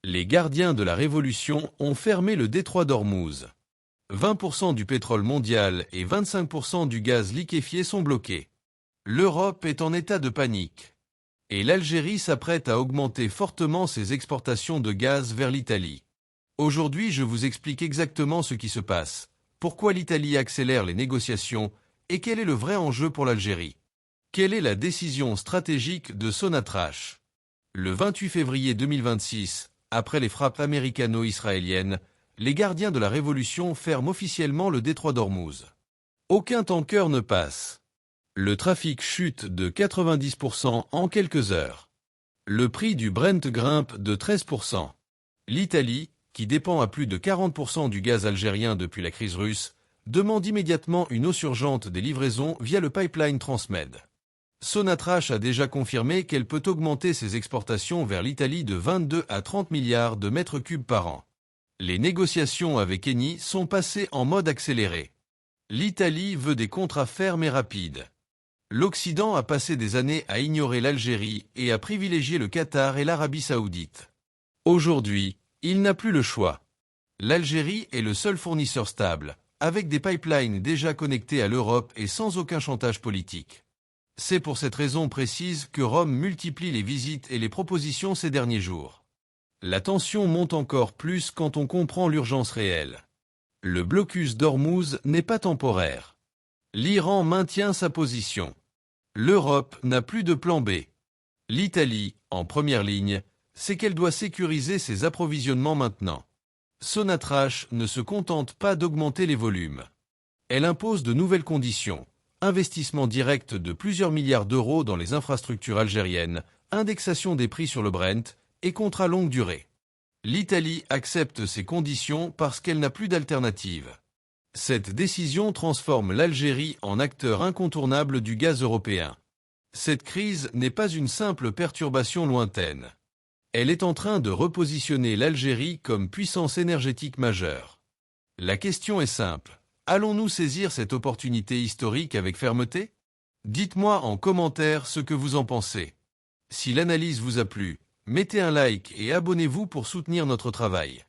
Les gardiens de la Révolution ont fermé le détroit d'Ormuz. 20% du pétrole mondial et 25% du gaz liquéfié sont bloqués. L'Europe est en état de panique. Et l'Algérie s'apprête à augmenter fortement ses exportations de gaz vers l'Italie. Aujourd'hui, je vous explique exactement ce qui se passe, pourquoi l'Italie accélère les négociations et quel est le vrai enjeu pour l'Algérie. Quelle est la décision stratégique de Sonatrach? Le 28 février 2026, après les frappes américano-israéliennes, les gardiens de la Révolution ferment officiellement le détroit d'Ormuz. Aucun tanker ne passe. Le trafic chute de 90% en quelques heures. Le prix du Brent grimpe de 13%. L'Italie, qui dépend à plus de 40% du gaz algérien depuis la crise russe, demande immédiatement une hausse urgente des livraisons via le pipeline Transmed. Sonatrach a déjà confirmé qu'elle peut augmenter ses exportations vers l'Italie de 22 à 30 milliards de mètres cubes par an. Les négociations avec Eni sont passées en mode accéléré. L'Italie veut des contrats fermes et rapides. L'Occident a passé des années à ignorer l'Algérie et à privilégier le Qatar et l'Arabie saoudite. Aujourd'hui, il n'a plus le choix. L'Algérie est le seul fournisseur stable, avec des pipelines déjà connectés à l'Europe et sans aucun chantage politique. C'est pour cette raison précise que Rome multiplie les visites et les propositions ces derniers jours. La tension monte encore plus quand on comprend l'urgence réelle. Le blocus d'Ormuz n'est pas temporaire. L'Iran maintient sa position. L'Europe n'a plus de plan B. L'Italie, en première ligne, sait qu'elle doit sécuriser ses approvisionnements maintenant. Sonatrach ne se contente pas d'augmenter les volumes. Elle impose de nouvelles conditions. Investissement direct de plusieurs milliards d'euros dans les infrastructures algériennes, indexation des prix sur le Brent et contrats longue durée. L'Italie accepte ces conditions parce qu'elle n'a plus d'alternative. Cette décision transforme l'Algérie en acteur incontournable du gaz européen. Cette crise n'est pas une simple perturbation lointaine. Elle est en train de repositionner l'Algérie comme puissance énergétique majeure. La question est simple. Allons-nous saisir cette opportunité historique avec fermeté? Dites-moi en commentaire ce que vous en pensez. Si l'analyse vous a plu, mettez un like et abonnez-vous pour soutenir notre travail.